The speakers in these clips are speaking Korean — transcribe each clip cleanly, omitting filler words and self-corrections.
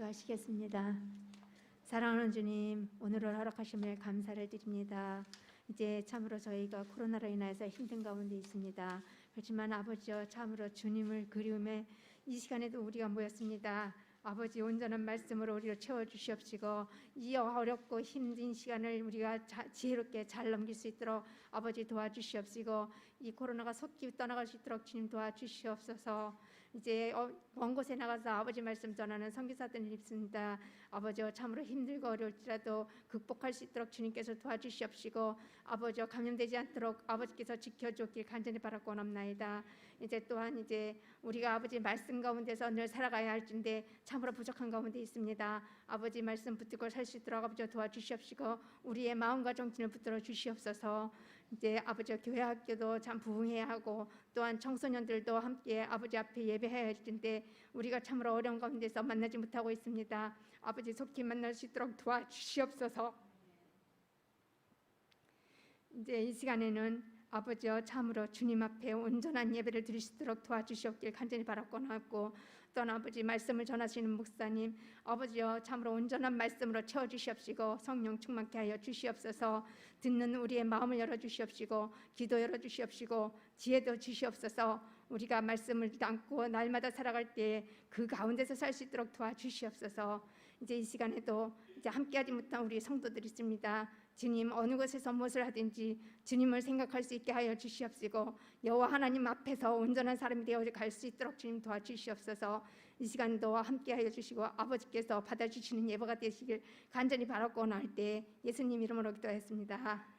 기도하시겠습니다. 사랑하는 주님, 오늘을 허락하심을 감사를 드립니다. 이제 참으로 저희가 코로나로 인해서 힘든 가운데 있습니다. 그렇지만 아버지여, 참으로 주님을 그리움에 이 시간에도 우리가 모였습니다. 아버지, 온전한 말씀으로 우리를 채워주시옵시고 이 어렵고 힘든 시간을 우리가 지혜롭게 잘 넘길 수 있도록 아버지 도와주시옵시고 이 코로나가 속히 떠나갈 수 있도록 주님 도와주시옵소서. 이제 먼 곳에 나가서 아버지 말씀 전하는 선교사들이 있습니다. 아버지여, 참으로 힘들고 어려울지라도 극복할 수 있도록 주님께서 도와주시옵시고 아버지여, 감염되지 않도록 아버지께서 지켜주길 간절히 바라고 원합나이다. 이제 또한 이제 우리가 아버지 말씀 가운데서 늘 살아가야 할진데 참으로 부족한 가운데 있습니다. 아버지 말씀 붙들고 살 수 있도록 아버지 도와주시옵시고 우리의 마음과 정신을 붙들어 주시옵소서. 이제 아버지 교회 학교도 참 부흥해야 하고 또한 청소년들도 함께 아버지 앞에 예배해야 할 텐데 우리가 참으로 어려운 가운데서 만나지 못하고 있습니다. 아버지 속히 만날 수 있도록 도와주시옵소서. 이제 이 시간에는 아버지여, 참으로 주님 앞에 온전한 예배를 드릴 수 있도록 도와주시옵길 간절히 바라고 나왔고, 또한 아버지 말씀을 전하시는 목사님, 아버지여, 참으로 온전한 말씀으로 채워주시옵시고 성령 충만케 하여 주시옵소서. 듣는 우리의 마음을 열어주시옵시고 기도 열어주시옵시고 지혜도 주시옵소서. 우리가 말씀을 담고 날마다 살아갈 때 그 가운데서 살 수 있도록 도와주시옵소서. 이제 이 시간에도 이제 함께하지 못한 우리 성도들이 있습니다. 주님, 어느 곳에서 무엇을 하든지 주님을 생각할 수 있게 하여 주시옵시고 여호와 하나님 앞에서 온전한 사람이 되어 갈 수 있도록 주님 도와주시옵소서. 이 시간도 함께하여 주시고 아버지께서 받아주시는 예배가 되시길 간절히 바라고 원할 때 예수님 이름으로 기도했습니다.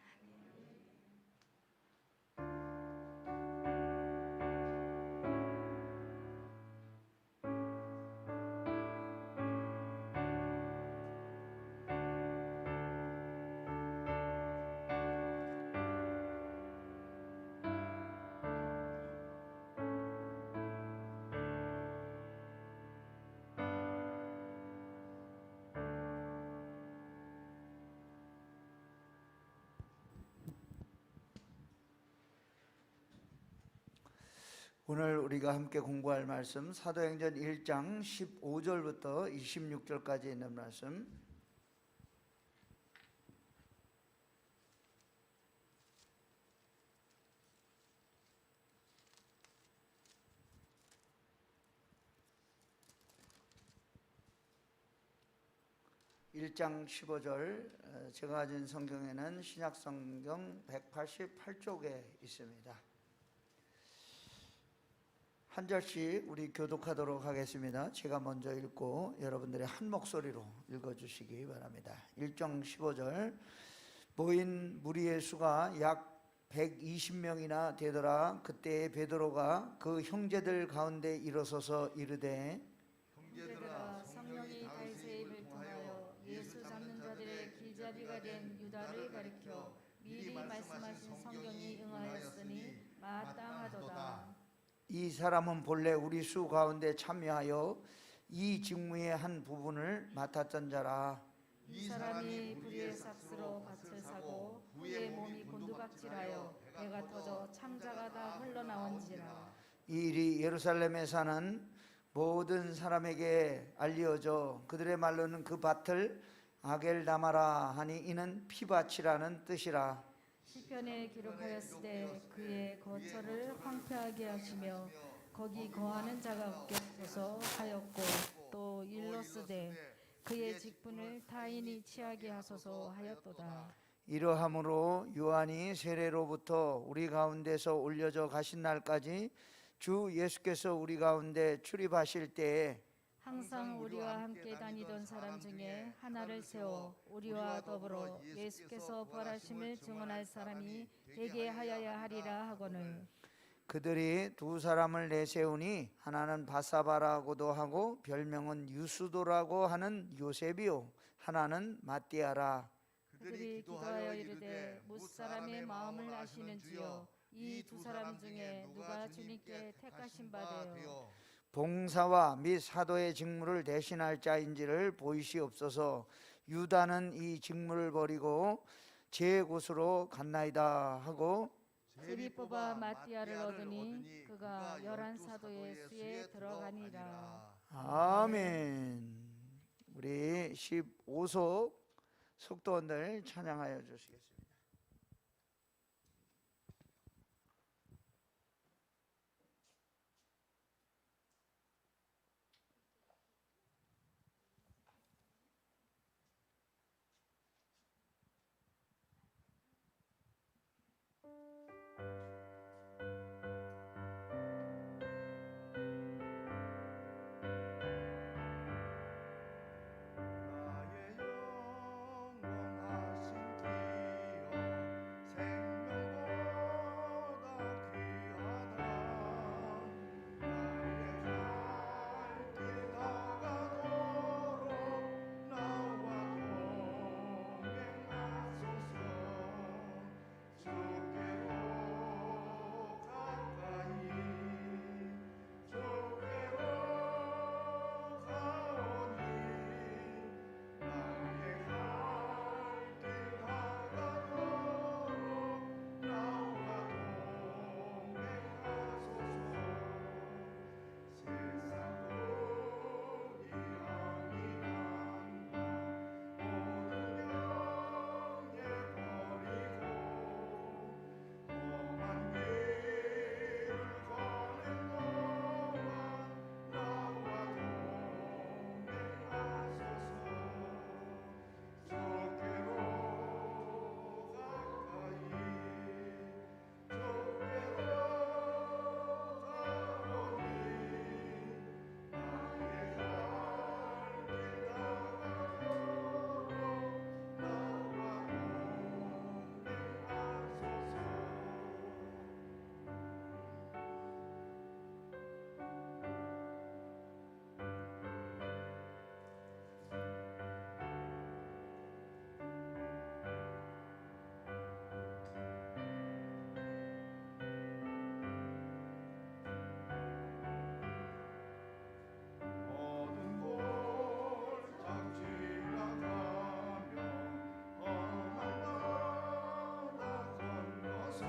오늘 우리가 함께 공부할 말씀 사도행전 1장 15절부터 26절까지 있는 말씀, (1장 15절) 제가 가진 성경에는 신약성경 188쪽에 있습니다. 한 절씩 우리 교독하도록 하겠습니다. 제가 먼저 읽고 여러분들이 한 목소리로 읽어주시기 바랍니다. 1장 15절. 모인 무리의 수가 약 120명이나 되더라. 그때 베드로가 그 형제들 가운데 일어서서 이르되, 형제들아, 성령이 다윗의 입을 통하여 예수 잡는 자들의 길잡이가 된 유다를 가리켜 미리 말씀하신 성경이 응하였으니 마땅하도다. 이 사람은 본래 우리 수 가운데 참여하여 이 직무의 한 부분을 맡았던 자라. 이 사람이 불의의 삭스로 밭을 사고 후에 몸이 곤두박질하여 배가 터져 창자가 다 흘러나온지라. 이 일이 예루살렘에 사는 모든 사람에게 알려져 그들의 말로는 그 밭을 아겔다마라 하니 이는 피밭이라는 뜻이라. 시편에 기록하였으되 그의 거처를 황폐하게 하시며 거기 거하는 자가 없겠소서 하였고, 또 일러쓰되 그의 직분을 타인이 취하게 하소서 하였도다. 이러함으로 요한이 세례로부터 우리 가운데서 올려져 가신 날까지 주 예수께서 우리 가운데 출입하실 때에 항상 우리와 함께 다니던 사람 중에 하나를 세워 우리와 더불어 예수께서 부활하심을 증언할 사람이 되게 하여야 하리라 하거늘. 그들이 두 사람을 내세우니 하나는 바사바라고도 하고 별명은 유스도라고 하는 요셉이요 하나는 마띠아라. 그들이 기도하여 이르되 무사람의 마음을 아시는지요 이 두 사람 중에 누가 주님께 택하신 바 되어 봉사와 및 사도의 직무를 대신할 자인지를 보이시옵소서. 유다는 이 직무를 버리고 제 곳으로 갔나이다 하고 제비 뽑아 마띠아를 얻으니 그가 11 사도의 수에 들어가니라. 아멘. 우리 15속 속도원들 찬양하여 주시겠습니다. 나의 영원하신 기업 생명보다 귀하다. 나의 갈 길 다가도록 나와 동행하소서. 주께로 가까이 주께로 가오니 나의 갈 길 다가도록 나와 동행하소서. 세상 복이 아니란다. 모든 영예 버리고 험한 길을 거는 동안 나와 동행하소서. 주께로 가까이 주께로 가오니 나의 갈 길 다가도록 나와 모든 골짝 지나가며 험한 바다 건너서 천국문에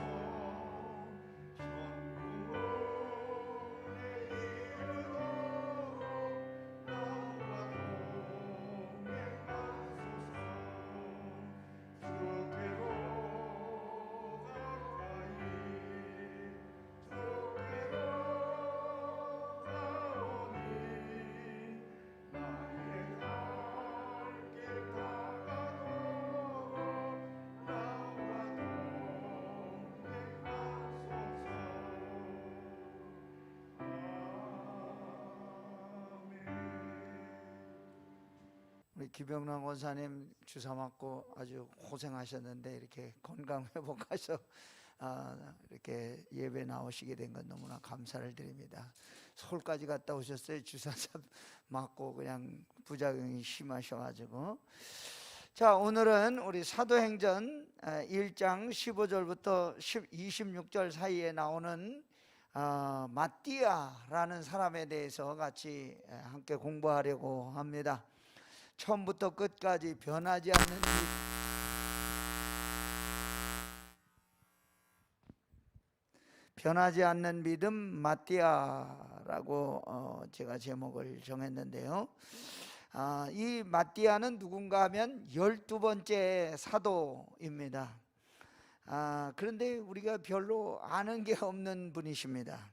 이르도록 나와 동행하소서. 주께로 가까이 주께로 가오니 나의 갈 길 다가도록 나와 동행하소서. 아멘. 우리 김영란 원사님 주사 맞고 아주 고생하셨는데 이렇게 건강 회복하셔 이렇게 예배 나오시게 된 건 너무나 감사를 드립니다. 서울까지 갔다 오셨어요. 주사 맞고 그냥 부작용이 심하셔가지고. 자, 오늘은 우리 사도행전 1장 15절부터 26절 사이에 나오는 마띠아라는 사람에 대해서 같이 함께 공부하려고 합니다. 처음부터 끝까지 변하지 않는 믿음 마띠아라고 제가 제목을 정했는데요. 이 마띠아는 누군가 하면 12번째 사도입니다. 그런데 우리가 별로 아는 게 없는 분이십니다.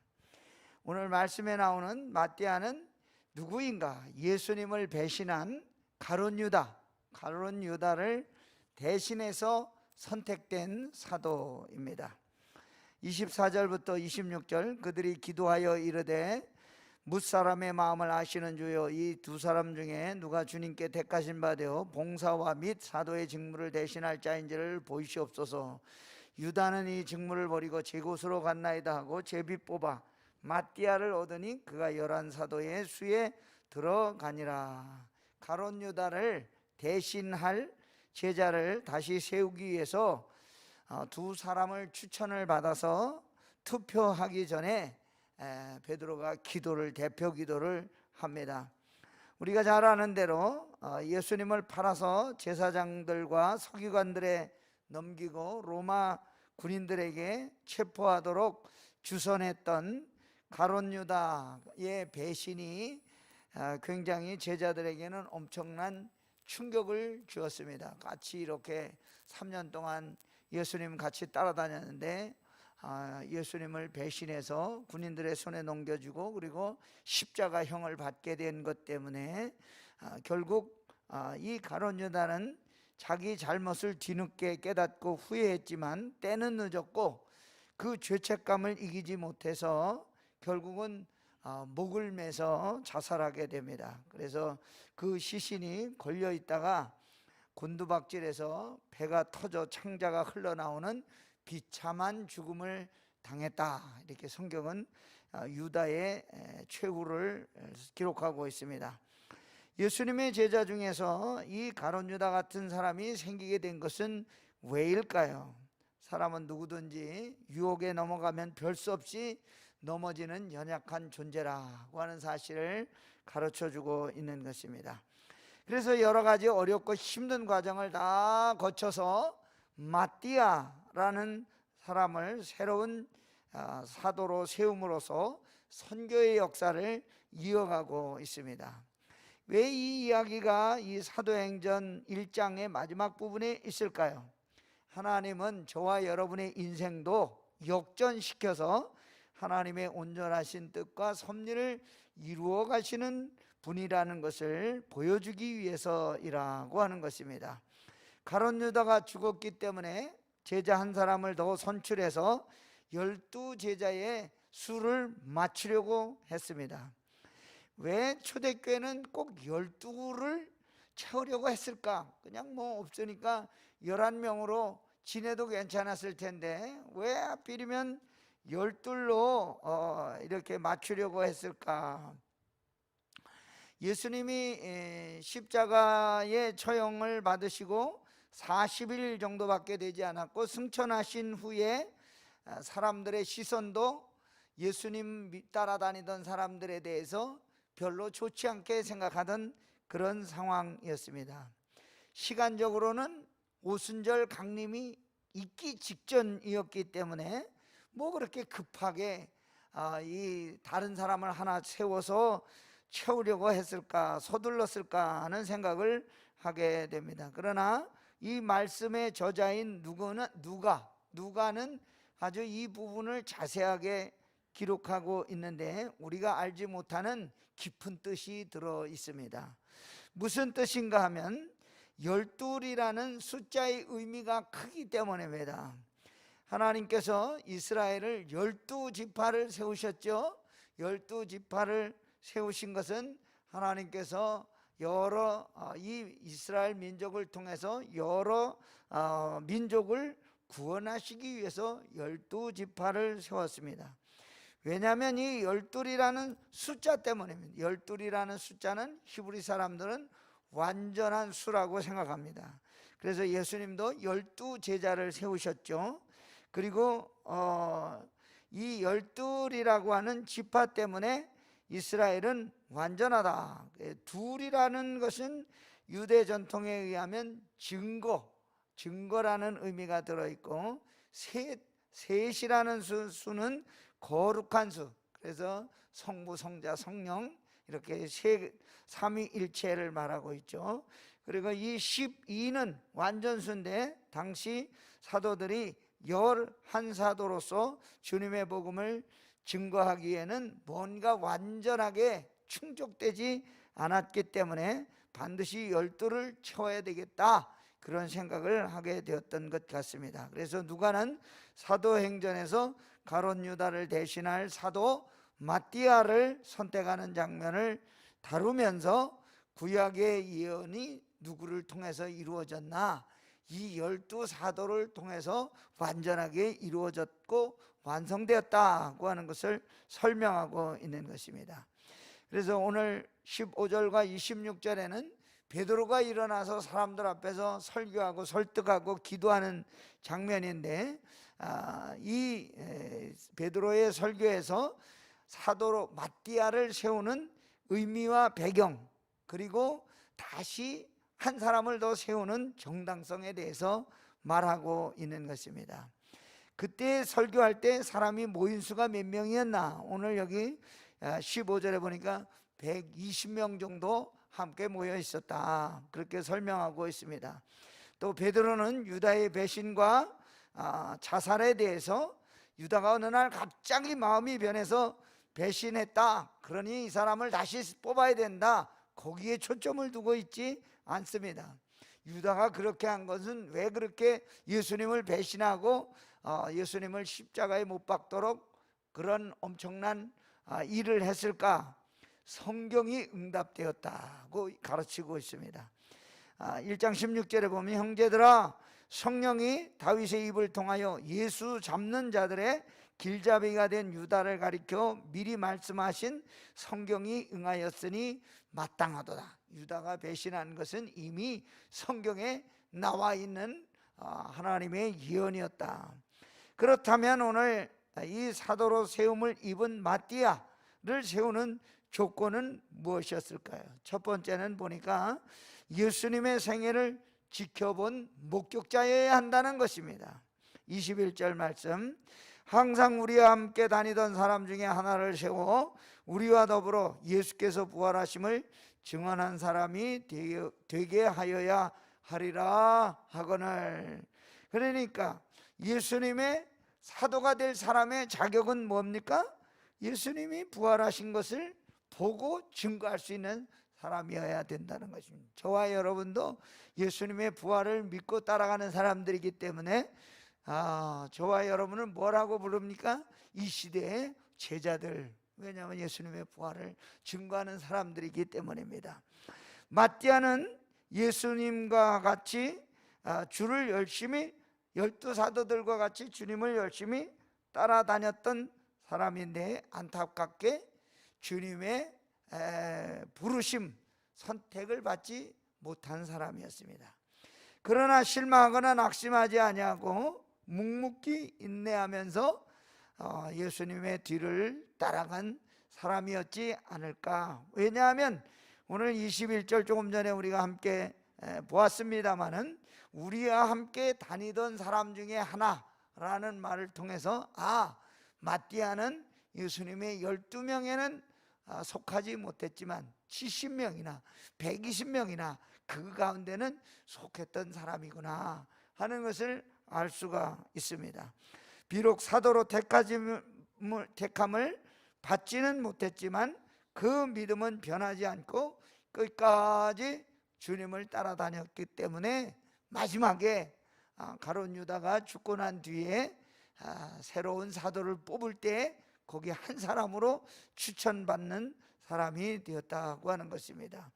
오늘 말씀에 나오는 마띠아는 누구인가? 예수님을 배신한 가룟 유다를 대신해서 선택된 사도입니다. 24절부터 26절 그들이 기도하여 이르되 뭇사람의 마음을 아시는 주여 이 두 사람 중에 누가 주님께 택하신 바 되어 봉사와 및 사도의 직무를 대신할 자인지를 보이시옵소서. 유다는 이 직무를 버리고 제 곳으로 갔나이다 하고 제비 뽑아 마띠아를 얻으니 그가 11사도의 수에 들어가니라. 가룟 유다를 대신할 제자를 다시 세우기 위해서 두 사람을 추천을 받아서 투표하기 전에 베드로가 대표 기도를 합니다. 우리가 잘 아는 대로 예수님을 팔아서 제사장들과 서기관들에 넘기고 로마 군인들에게 체포하도록 주선했던 가룟 유다의 배신이 굉장히 제자들에게는 엄청난 충격을 주었습니다. 같이 이렇게 3년 동안 예수님 같이 따라다녔는데 예수님을 배신해서 군인들의 손에 넘겨주고 그리고 십자가형을 받게 된 것 때문에 결국 이 가룟 유다는 자기 잘못을 뒤늦게 깨닫고 후회했지만 때는 늦었고 그 죄책감을 이기지 못해서 결국은 목을 매서 자살하게 됩니다. 그래서 그 시신이 걸려 있다가 곤두박질해서 배가 터져 창자가 흘러나오는 비참한 죽음을 당했다. 이렇게 성경은 유다의 최후를 기록하고 있습니다. 예수님의 제자 중에서 이 가룟 유다 같은 사람이 생기게 된 것은 왜일까요? 사람은 누구든지 유혹에 넘어가면 별 수 없이 넘어지는 연약한 존재라고 하는 사실을 가르쳐주고 있는 것입니다. 그래서 여러 가지 어렵고 힘든 과정을 다 거쳐서 마띠아라는 사람을 새로운 사도로 세움으로써 선교의 역사를 이어가고 있습니다. 왜 이 이야기가 이 사도행전 1장의 마지막 부분에 있을까요? 하나님은 저와 여러분의 인생도 역전시켜서 하나님의 온전하신 뜻과 섭리를 이루어 가시는 분이라는 것을 보여주기 위해서이라고 하는 것입니다. 가룟 유다가 죽었기 때문에 제자 한 사람을 더 선출해서 12제자의 수를 맞추려고 했습니다. 왜 초대교회는 꼭 12를 채우려고 했을까? 그냥 뭐 없으니까 11명으로 지내도 괜찮았을 텐데 왜 하필이면 12로 이렇게 맞추려고 했을까? 예수님이 십자가의 처형을 받으시고 40일 정도밖에 되지 않았고 승천하신 후에 사람들의 시선도 예수님 따라다니던 사람들에 대해서 별로 좋지 않게 생각하던 그런 상황이었습니다. 시간적으로는 오순절 강림이 있기 직전이었기 때문에 뭐 그렇게 급하게 이 다른 사람을 하나 세워서 채우려고 했을까, 서둘렀을까 하는 생각을 하게 됩니다. 그러나 이 말씀의 저자인 누가는 아주 이 부분을 자세하게 기록하고 있는데 우리가 알지 못하는 깊은 뜻이 들어 있습니다. 무슨 뜻인가 하면 12이라는 숫자의 의미가 크기 때문입니다. 하나님께서 이스라엘을 12지파를 세우셨죠. 12지파를 세우신 것은 하나님께서 여러 이 이스라엘 민족을 통해서 여러 민족을 구원하시기 위해서 12지파를 세웠습니다. 왜냐하면 이 12이라는 숫자 때문입니다. 12이라는 숫자는 히브리 사람들은 완전한 수라고 생각합니다. 그래서 예수님도 12제자를 세우셨죠. 그리고 이 12이라고 하는 지파 때문에 이스라엘은 완전하다. 둘이라는 것은 유대 전통에 의하면 증거라는 의미가 들어있고 셋이라는 수는 거룩한 수. 그래서 성부, 성자, 성령 이렇게 삼위일체를 말하고 있죠. 그리고 이 12는 완전수인데 당시 사도들이 11사도로서 주님의 복음을 증거하기에는 뭔가 완전하게 충족되지 않았기 때문에 반드시 12를 채워야 되겠다, 그런 생각을 하게 되었던 것 같습니다. 그래서 누가는 사도행전에서 가룟 유다를 대신할 사도 마띠아를 선택하는 장면을 다루면서 구약의 예언이 누구를 통해서 이루어졌나, 이 12사도를 통해서 완전하게 이루어졌고 완성되었다고 하는 것을 설명하고 있는 것입니다. 그래서 오늘 15절과 26절에는 베드로가 일어나서 사람들 앞에서 설교하고 설득하고 기도하는 장면인데 이 베드로의 설교에서 사도로 마띠아를 세우는 의미와 배경, 그리고 다시 한 사람을 더 세우는 정당성에 대해서 말하고 있는 것입니다. 그때 설교할 때 사람이 모인 수가 몇 명이었나? 오늘 여기 15절에 보니까 120명 정도 함께 모여 있었다, 그렇게 설명하고 있습니다. 또 베드로는 유다의 배신과 자살에 대해서 유다가 어느 날 갑자기 마음이 변해서 배신했다, 그러니 이 사람을 다시 뽑아야 된다, 거기에 초점을 두고 있지 않습니다. 유다가 그렇게 한 것은 왜 그렇게 예수님을 배신하고 예수님을 십자가에 못 박도록 그런 엄청난 일을 했을까? 성경이 응답되었다고 가르치고 있습니다. 1장 16절에 보면 형제들아, 성령이 다윗의 입을 통하여 예수 잡는 자들의 길잡이가 된 유다를 가리켜 미리 말씀하신 성경이 응하였으니 마땅하도다. 유다가 배신한 것은 이미 성경에 나와 있는 하나님의 예언이었다. 그렇다면 오늘 이 사도로 세움을 입은 마띠아를 세우는 조건은 무엇이었을까요? 첫 번째는 보니까 예수님의 생애를 지켜본 목격자여야 한다는 것입니다. 21절 말씀, 항상 우리와 함께 다니던 사람 중에 하나를 세워 우리와 더불어 예수께서 부활하심을 증언한 사람이 되게 하여야 하리라 하거늘. 그러니까 예수님의 사도가 될 사람의 자격은 뭡니까? 예수님이 부활하신 것을 보고 증거할 수 있는 사람이어야 된다는 것입니다. 저와 여러분도 예수님의 부활을 믿고 따라가는 사람들이기 때문에 저와 여러분을 뭐라고 부릅니까? 이 시대의 제자들. 왜냐하면 예수님의 부활을 증거하는 사람들이기 때문입니다. 마띠아는 예수님과 같이 주를 열심히, 12사도들과 같이 주님을 열심히 따라다녔던 사람인데 안타깝게 주님의 부르심, 선택을 받지 못한 사람이었습니다. 그러나 실망하거나 낙심하지 아니하고 묵묵히 인내하면서 예수님의 뒤를 따라간 사람이었지 않을까. 왜냐하면 오늘 21절 조금 전에 우리가 함께 보았습니다마는 우리와 함께 다니던 사람 중에 하나라는 말을 통해서 마띠아는 예수님의 12명에는 속하지 못했지만 70명이나 120명이나 그 가운데는 속했던 사람이구나 하는 것을 알 수가 있습니다. 비록 사도로 택함을 받지는 못했지만 그 믿음은 변하지 않고 끝까지 주님을 따라다녔기 때문에 마지막에 가룟 유다가 죽고 난 뒤에 새로운 사도를 뽑을 때 거기 한 사람으로 추천받는 사람이 되었다고 하는 것입니다.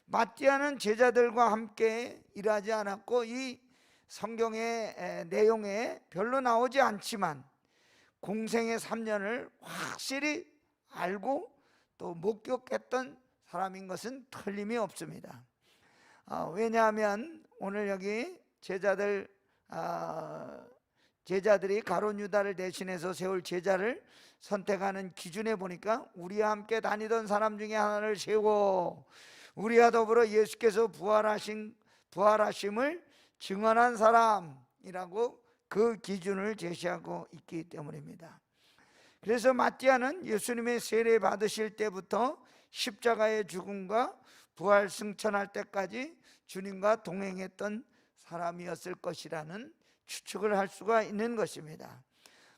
마띠아는 제자들과 함께 일하지 않았고 이 성경의 내용에 별로 나오지 않지만 공생의 3년을 확실히 알고 또 목격했던 사람인 것은 틀림이 없습니다. 왜냐하면 오늘 여기 제자들이 가룟 유다를 대신해서 세울 제자를 선택하는 기준에 보니까 우리와 함께 다니던 사람 중에 하나를 세우고 우리와 더불어 예수께서 부활하심을 증언한 사람이라고 그 기준을 제시하고 있기 때문입니다. 그래서 마띠아는 예수님의 세례 받으실 때부터 십자가의 죽음과 부활 승천할 때까지 주님과 동행했던 사람이었을 것이라는 추측을 할 수가 있는 것입니다.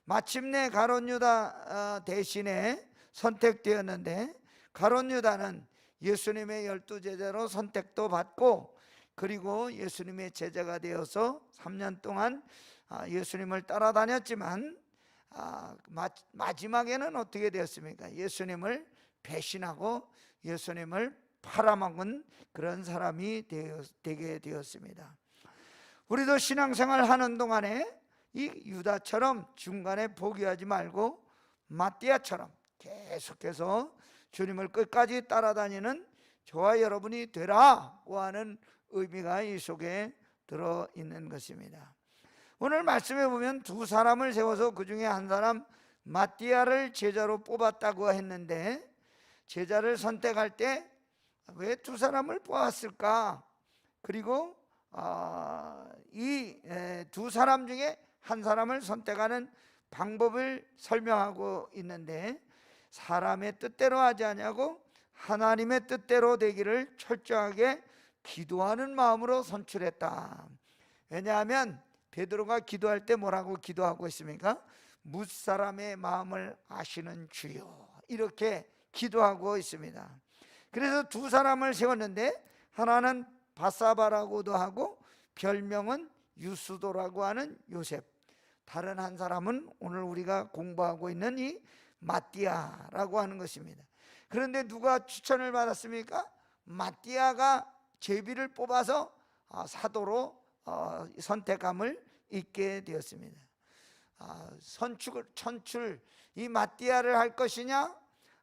마침내 가룟 유다 대신에 선택되었는데 가룟 유다는 예수님의 12제자로 선택도 받고 그리고 예수님의 제자가 되어서 3년 동안 예수님을 따라다녔지만 마지막에는 어떻게 되었습니까? 예수님을 배신하고 예수님을 팔아먹은 그런 사람이 되게 되었습니다. 우리도 신앙생활 하는 동안에 이 유다처럼 중간에 포기하지 말고 마띠아처럼 계속해서 주님을 끝까지 따라다니는 저와 여러분이 되라고 하는 의미가 이 속에 들어있는 것입니다. 오늘 말씀에 보면 두 사람을 세워서 그 중에 한 사람 마띠아를 제자로 뽑았다고 했는데 제자를 선택할 때 왜 두 사람을 뽑았을까? 그리고 이 두 사람 중에 한 사람을 선택하는 방법을 설명하고 있는데 사람의 뜻대로 하지 아니하고 하나님의 뜻대로 되기를 철저하게 기도하는 마음으로 선출했다. 왜냐하면 베드로가 기도할 때 뭐라고 기도하고 있습니까? 무사람의 마음을 아시는 주여, 이렇게 기도하고 있습니다. 그래서 두 사람을 세웠는데 하나는 바사바라고도 하고 별명은 유스도라고 하는 요셉, 다른 한 사람은 오늘 우리가 공부하고 있는 이 마띠아라고 하는 것입니다. 그런데 누가 추천을 받았습니까? 마띠아가 제비를 뽑아서 사도로 선택함을 있게 되었습니다. 천출, 이 마띠아를 할 것이냐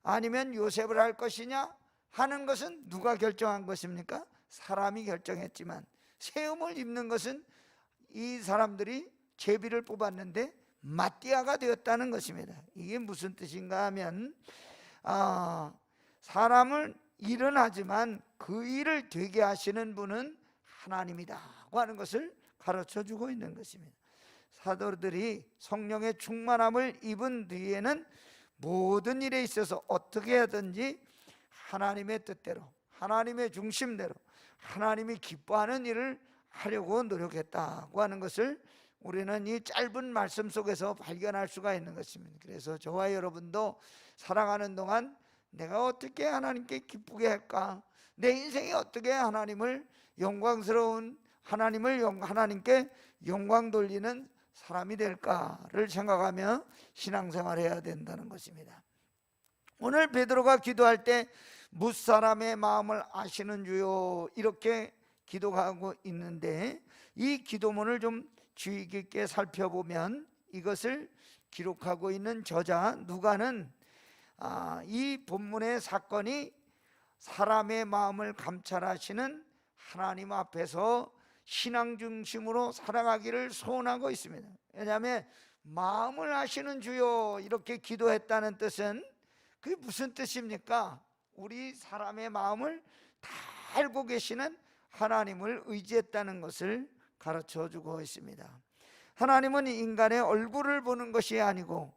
아니면 요셉을 할 것이냐 하는 것은 누가 결정한 것입니까? 사람이 결정했지만 세움을 입는 것은 이 사람들이 제비를 뽑았는데 마띠아가 되었다는 것입니다. 이게 무슨 뜻인가 하면 사람을 일은 하지만 그 일을 되게 하시는 분은 하나님이다고 하는 것을 가르쳐주고 있는 것입니다. 사도들이 성령의 충만함을 입은 뒤에는 모든 일에 있어서 어떻게 하든지 하나님의 뜻대로, 하나님의 중심대로, 하나님이 기뻐하는 일을 하려고 노력했다고 하는 것을 우리는 이 짧은 말씀 속에서 발견할 수가 있는 것입니다. 그래서 저와 여러분도 살아가는 동안 내가 어떻게 하나님께 기쁘게 할까? 내 인생이 어떻게 하나님을 영광스러운 하나님께 영광 돌리는 사람이 될까를 생각하며 신앙생활해야 된다는 것입니다. 오늘 베드로가 기도할 때 무사람의 마음을 아시는 주요, 이렇게 기도하고 있는데 이 기도문을 좀 주의 깊게 살펴보면 이것을 기록하고 있는 저자 누가는 이 본문의 사건이 사람의 마음을 감찰하시는 하나님 앞에서 신앙 중심으로 살아가기를 소원하고 있습니다. 왜냐하면 마음을 아시는 주요 이렇게 기도했다는 뜻은 그게 무슨 뜻입니까? 우리 사람의 마음을 다 알고 계시는 하나님을 의지했다는 것을 가르쳐주고 있습니다. 하나님은 인간의 얼굴을 보는 것이 아니고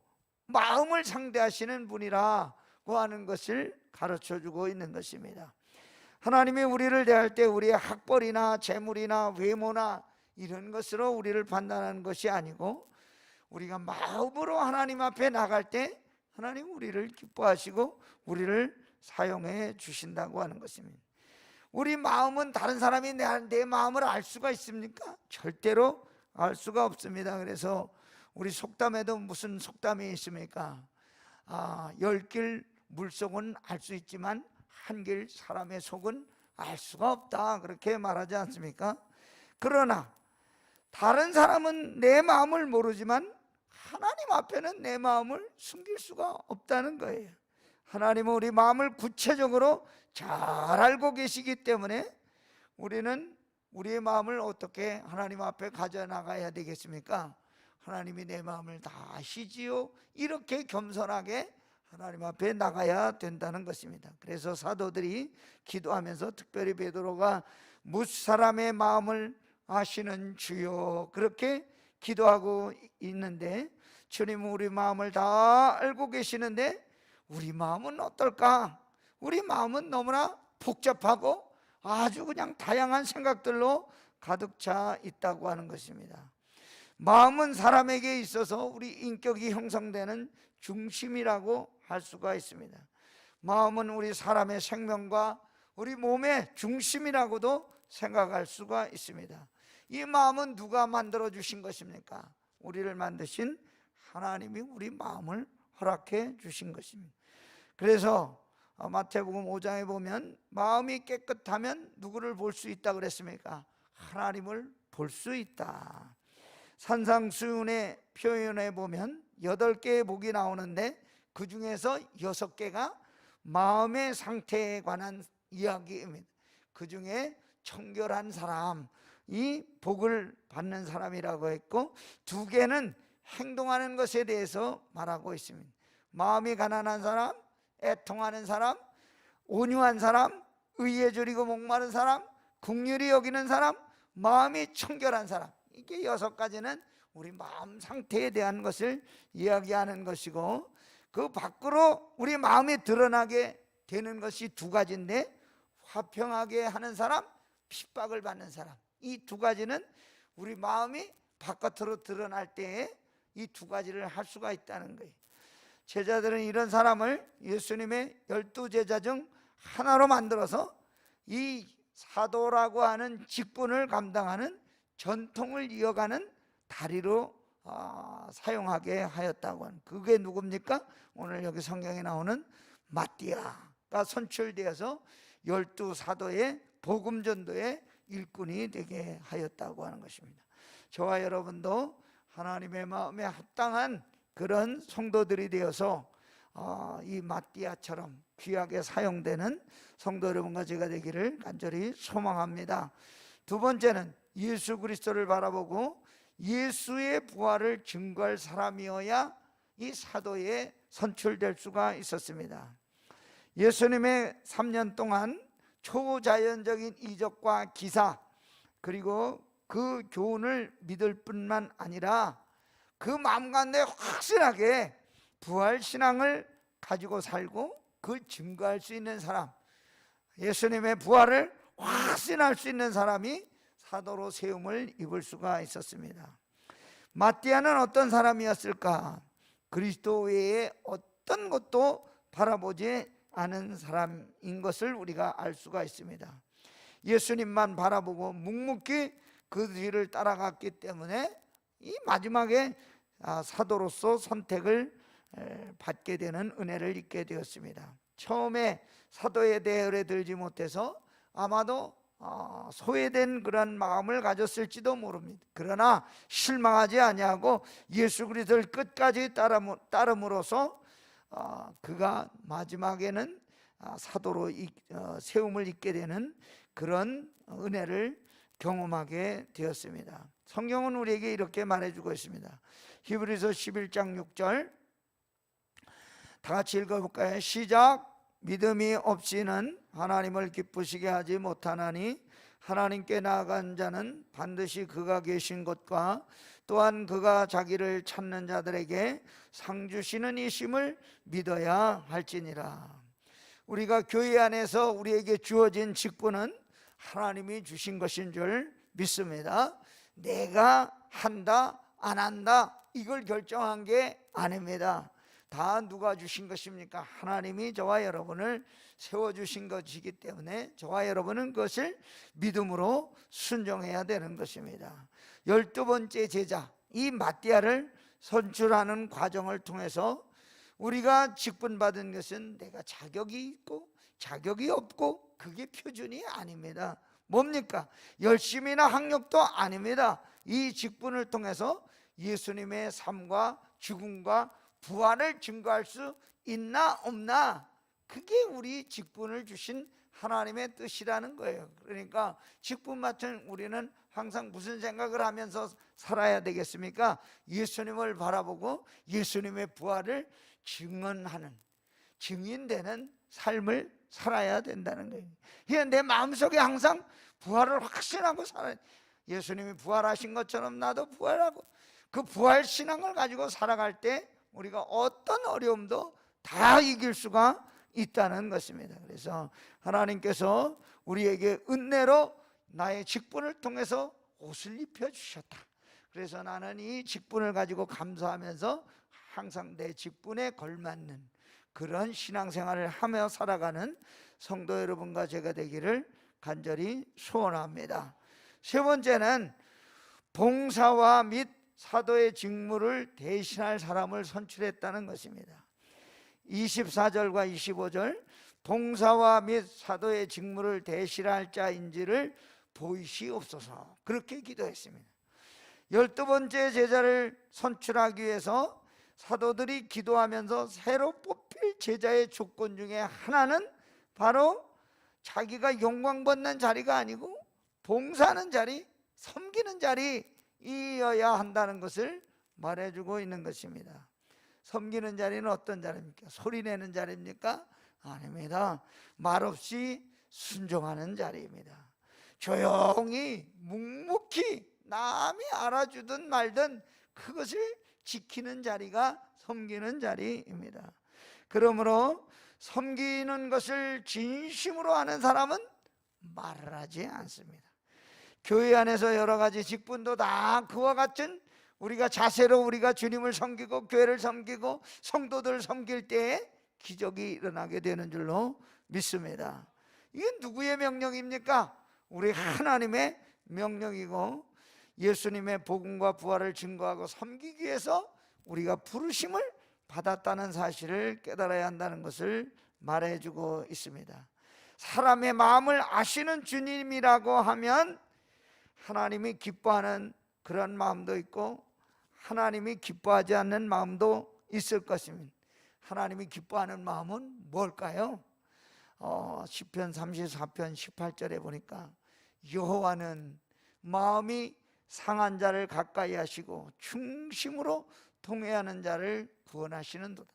마음을 상대하시는 분이라고 하는 것을 가르쳐주고 있는 것입니다. 하나님이 우리를 대할 때 우리의 학벌이나 재물이나 외모나 이런 것으로 우리를 판단하는 것이 아니고 우리가 마음으로 하나님 앞에 나갈 때 하나님 우리를 기뻐하시고 우리를 사용해 주신다고 하는 것입니다. 우리 마음은 다른 사람이 내 마음을 알 수가 있습니까? 절대로 알 수가 없습니다. 그래서 우리 속담에도 무슨 속담이 있습니까? 10길 물속은 알 수 있지만 한 길 사람의 속은 알 수가 없다, 그렇게 말하지 않습니까? 그러나 다른 사람은 내 마음을 모르지만 하나님 앞에는 내 마음을 숨길 수가 없다는 거예요. 하나님은 우리 마음을 구체적으로 잘 알고 계시기 때문에 우리는 우리의 마음을 어떻게 하나님 앞에 가져나가야 되겠습니까? 하나님이 내 마음을 다 아시지요, 이렇게 겸손하게 하나님 앞에 나가야 된다는 것입니다. 그래서 사도들이 기도하면서 특별히 베드로가 무사람의 마음을 아시는 주여, 그렇게 기도하고 있는데 주님은 우리 마음을 다 알고 계시는데 우리 마음은 어떨까? 우리 마음은 너무나 복잡하고 아주 그냥 다양한 생각들로 가득 차 있다고 하는 것입니다. 마음은 사람에게 있어서 우리 인격이 형성되는 중심이라고 할 수가 있습니다. 마음은 우리 사람의 생명과 우리 몸의 중심이라고도 생각할 수가 있습니다. 이 마음은 누가 만들어 주신 것입니까? 우리를 만드신 하나님이 우리 마음을 허락해 주신 것입니다. 그래서 마태복음 5장에 보면 마음이 깨끗하면 누구를 볼 수 있다 그랬습니까? 하나님을 볼 수 있다. 산상수훈의 표현에 보면 8개의 복이 나오는데 그 중에서 6개가 마음의 상태에 관한 이야기입니다. 그 중에 청결한 사람, 이 복을 받는 사람이라고 했고 2개는 행동하는 것에 대해서 말하고 있습니다. 마음이 가난한 사람, 애통하는 사람, 온유한 사람, 의에 줄이고 목마른 사람, 긍휼히 여기는 사람, 마음이 청결한 사람, 이게 6가지는 우리 마음 상태에 대한 것을 이야기하는 것이고 그 밖으로 우리 마음이 드러나게 되는 것이 두 가지인데, 화평하게 하는 사람, 핍박을 받는 사람. 이 두 가지는 우리 마음이 바깥으로 드러날 때에 이 두 가지를 할 수가 있다는 거예요. 제자들은 이런 사람을 예수님의 12제자 중 하나로 만들어서 이 사도라고 하는 직분을 감당하는, 전통을 이어가는 다리로 사용하게 하였다고 하는, 그게 누굽니까? 오늘 여기 성경에 나오는 마띠아가 선출되어서 12사도의 복음전도의 일꾼이 되게 하였다고 하는 것입니다. 저와 여러분도 하나님의 마음에 합당한 그런 성도들이 되어서 이 마띠아처럼 귀하게 사용되는 성도 여러분과 제가 되기를 간절히 소망합니다. 두 번째는 예수 그리스도를 바라보고 예수의 부활을 증거할 사람이어야 이 사도에 선출될 수가 있었습니다. 예수님의 3년 동안 초자연적인 이적과 기사, 그리고 그 교훈을 믿을 뿐만 아니라 그 마음 가운데 확실하게 부활신앙을 가지고 살고 그걸 증거할 수 있는 사람, 예수님의 부활을 확신할 수 있는 사람이 사도로 세움을 입을 수가 있었습니다. 마띠아는 어떤 사람이었을까? 그리스도 외에 어떤 것도 바라보지 않은 사람인 것을 우리가 알 수가 있습니다. 예수님만 바라보고 묵묵히 그 뒤를 따라갔기 때문에 이 마지막에 사도로서 선택을 받게 되는 은혜를 입게 되었습니다. 처음에 사도에 대해 의뢰 들지 못해서 아마도 소외된 그런 마음을 가졌을지도 모릅니다. 그러나 실망하지 아니하고 예수 그리스도를 끝까지 따름으로써 그가 마지막에는 사도로 세움을 입게 되는 그런 은혜를 경험하게 되었습니다. 성경은 우리에게 이렇게 말해주고 있습니다. 히브리서 11장 6절 다 같이 읽어볼까요? 시작. 믿음이 없이는 하나님을 기쁘시게 하지 못하나니 하나님께 나아간 자는 반드시 그가 계신 것과 또한 그가 자기를 찾는 자들에게 상 주시는 이심을 믿어야 할지니라. 우리가 교회 안에서 우리에게 주어진 직분은 하나님이 주신 것인 줄 믿습니다. 내가 한다 안 한다 이걸 결정한 게 아닙니다. 다 누가 주신 것입니까? 하나님이 저와 여러분을 세워주신 것이기 때문에 저와 여러분은 그것을 믿음으로 순종해야 되는 것입니다. 12번째 제자, 이 마띠아를 선출하는 과정을 통해서 우리가 직분받은 것은 내가 자격이 있고 자격이 없고 그게 표준이 아닙니다. 뭡니까? 열심이나 학력도 아닙니다. 이 직분을 통해서 예수님의 삶과 죽음과 부활을 증거할 수 있나 없나, 그게 우리 직분을 주신 하나님의 뜻이라는 거예요. 그러니까 직분 맡은 우리는 항상 무슨 생각을 하면서 살아야 되겠습니까? 예수님을 바라보고 예수님의 부활을 증언하는, 증인되는 삶을 살아야 된다는 거예요. 그러니까 내 마음속에 항상 부활을 확신하고 살아야 돼. 예수님이 부활하신 것처럼 나도 부활하고, 그 부활 신앙을 가지고 살아갈 때 우리가 어떤 어려움도 다 이길 수가 있다는 것입니다. 그래서 하나님께서 우리에게 은혜로 나의 직분을 통해서 옷을 입혀주셨다. 그래서 나는 이 직분을 가지고 감사하면서 항상 내 직분에 걸맞는 그런 신앙생활을 하며 살아가는 성도 여러분과 제가 되기를 간절히 소원합니다. 세 번째는 봉사와 및 사도의 직무를 대신할 사람을 선출했다는 것입니다. 24절과 25절 봉사와 및 사도의 직무를 대신할 자인지를 보이시옵소서, 그렇게 기도했습니다. 12번째 제자를 선출하기 위해서 사도들이 기도하면서 새로 뽑힐 제자의 조건 중에 하나는 바로 자기가 영광 받는 자리가 아니고 봉사하는 자리, 섬기는 자리이어야 한다는 것을 말해주고 있는 것입니다. 섬기는 자리는 어떤 자리입니까? 소리내는 자리입니까? 아닙니다. 말없이 순종하는 자리입니다. 조용히 묵묵히 남이 알아주든 말든 그것을 지키는 자리가 섬기는 자리입니다. 그러므로 섬기는 것을 진심으로 하는 사람은 말을 하지 않습니다. 교회 안에서 여러 가지 직분도 다 그와 같은 우리가 자세로 우리가 주님을 섬기고 교회를 섬기고 성도들을 섬길 때에 기적이 일어나게 되는 줄로 믿습니다. 이게 누구의 명령입니까? 우리 하나님의 명령이고, 예수님의 복음과 부활을 증거하고 섬기기 위해서 우리가 부르심을 받았다는 사실을 깨달아야 한다는 것을 말해주고 있습니다. 사람의 마음을 아시는 주님이라고 하면 하나님이 기뻐하는 그런 마음도 있고 하나님이 기뻐하지 않는 마음도 있을 것입니다. 하나님이 기뻐하는 마음은 뭘까요? 시편 34편 18절에 보니까 여호와는 마음이 상한 자를 가까이 하시고 중심으로 통회하는 자를 구원하시는도다.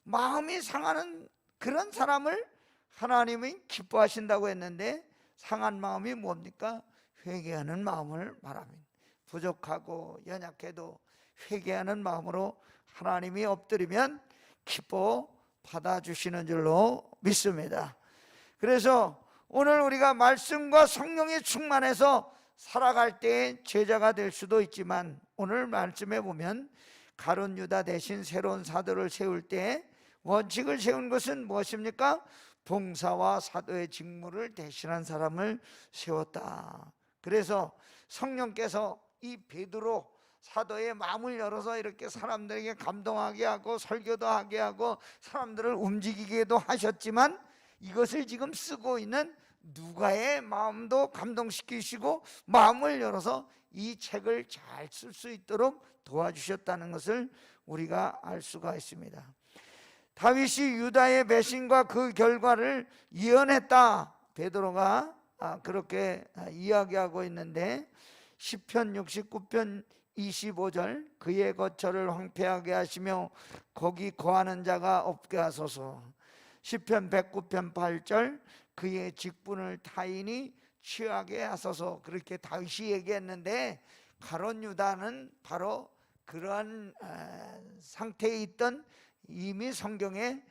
마음이 상하는 그런 사람을 하나님이 기뻐하신다고 했는데, 상한 마음이 뭡니까? 회개하는 마음을 말합니다. 부족하고 연약해도 회개하는 마음으로 하나님이 엎드리면 기뻐 받아주시는 줄로 믿습니다. 그래서 오늘 우리가 말씀과 성령이 충만해서 살아갈 때 제자가 될 수도 있지만, 오늘 말씀에 보면 가룟 유다 대신 새로운 사도를 세울 때 원칙을 세운 것은 무엇입니까? 봉사와 사도의 직무를 대신한 사람을 세웠다. 그래서 성령께서 이 베드로 사도의 마음을 열어서 이렇게 사람들에게 감동하게 하고 설교도 하게 하고 사람들을 움직이게도 하셨지만, 이것을 지금 쓰고 있는 누가의 마음도 감동시키시고 마음을 열어서 이 책을 잘 쓸 수 있도록 도와주셨다는 것을 우리가 알 수가 있습니다. 다윗이 유다의 배신과 그 결과를 예언했다, 베드로가 그렇게 이야기하고 있는데, 시편 69편 25절 그의 거처를 황폐하게 하시며 거기 거하는 자가 없게 하소서. 시편 109편 8절 그의 직분을 타인이 취하게 하소서. 그렇게 다윗이 얘기했는데, 가룟 유다는 바로 그러한 상태에 있던, 이미 성경에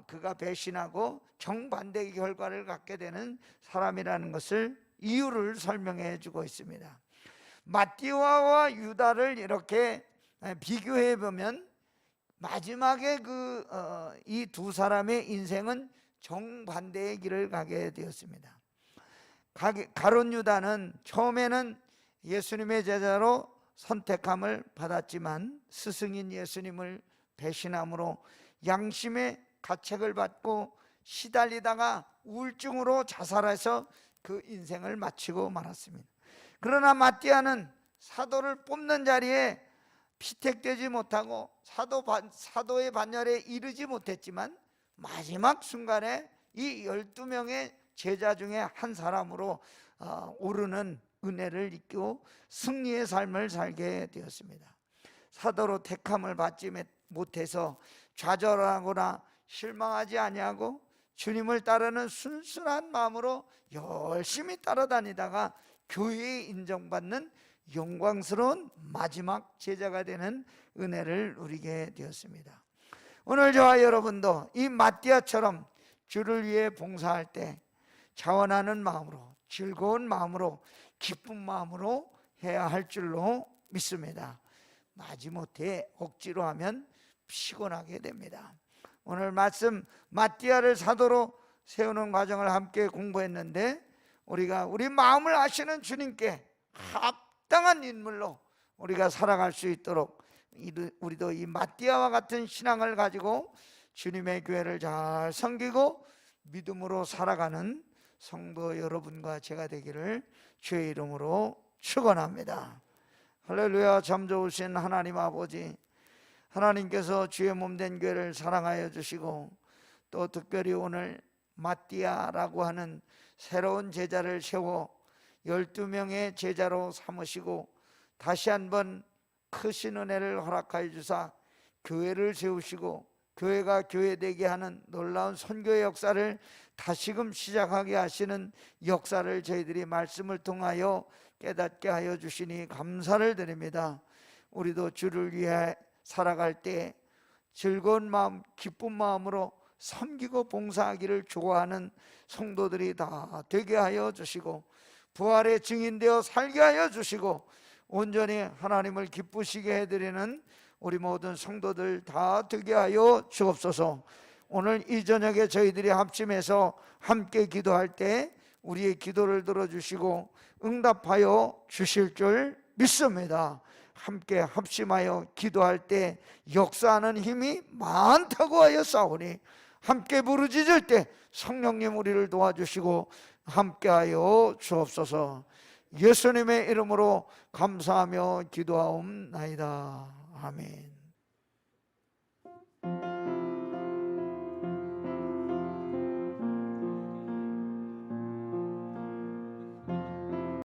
그가 배신하고 정반대의 결과를 갖게 되는 사람이라는 것을 이유를 설명해 주고 있습니다. 마띠아와 유다를 이렇게 비교해 보면 마지막에 이 두 사람의 인생은 정반대의 길을 가게 되었습니다. 가룟 유다는 처음에는 예수님의 제자로 선택함을 받았지만 스승인 예수님을 배신함으로 양심의 가책을 받고 시달리다가 우울증으로 자살해서 그 인생을 마치고 말았습니다. 그러나 마띠아는 사도를 뽑는 자리에 피택되지 못하고 사도의 반열에 이르지 못했지만, 마지막 순간에 이 12명의 제자 중에 한 사람으로 오르는 은혜를 입고 승리의 삶을 살게 되었습니다. 사도로 택함을 받지 못해서 좌절하거나 실망하지 아니하고 주님을 따르는 순수한 마음으로 열심히 따라다니다가 교회에 인정받는 영광스러운 마지막 제자가 되는 은혜를 누리게 되었습니다. 오늘 저와 여러분도 이 마띠아처럼 주를 위해 봉사할 때 자원하는 마음으로, 즐거운 마음으로, 기쁜 마음으로 해야 할 줄로 믿습니다. 마지못해 억지로 하면 피곤하게 됩니다. 오늘 말씀 마띠아를 사도로 세우는 과정을 함께 공부했는데, 우리가 우리 마음을 아시는 주님께 합당한 인물로 우리가 살아갈 수 있도록 우리도 이 마띠아와 같은 신앙을 가지고 주님의 교회를 잘 섬기고 믿음으로 살아가는 성도 여러분과 제가 되기를 주의 이름으로 축원합니다. 할렐루야. 참 좋으신 하나님 아버지, 하나님께서 주의 몸된 교회를 사랑하여 주시고 또 특별히 오늘 마띠아라고 하는 새로운 제자를 세워 12명의 제자로 삼으시고 다시 한번 크신 은혜를 허락하여 주사 교회를 세우시고 교회가 교회되게 하는 놀라운 선교의 역사를 다시금 시작하게 하시는 역사를 저희들이 말씀을 통하여 깨닫게 하여 주시니 감사를 드립니다. 우리도 주를 위해 살아갈 때 즐거운 마음, 기쁜 마음으로 섬기고 봉사하기를 좋아하는 성도들이 다 되게 하여 주시고, 부활의 증인되어 살게 하여 주시고, 온전히 하나님을 기쁘시게 해드리는 우리 모든 성도들 다 되게 하여 주옵소서. 오늘 이 저녁에 저희들이 합심해서 함께 기도할 때 우리의 기도를 들어주시고 응답하여 주실 줄 믿습니다. 함께 합심하여 기도할 때 역사하는 힘이 많다고 하여 싸우니, 함께 부르짖을 때 성령님 우리를 도와주시고 함께하여 주옵소서. 예수님의 이름으로 감사하며 기도하옵나이다. 아멘.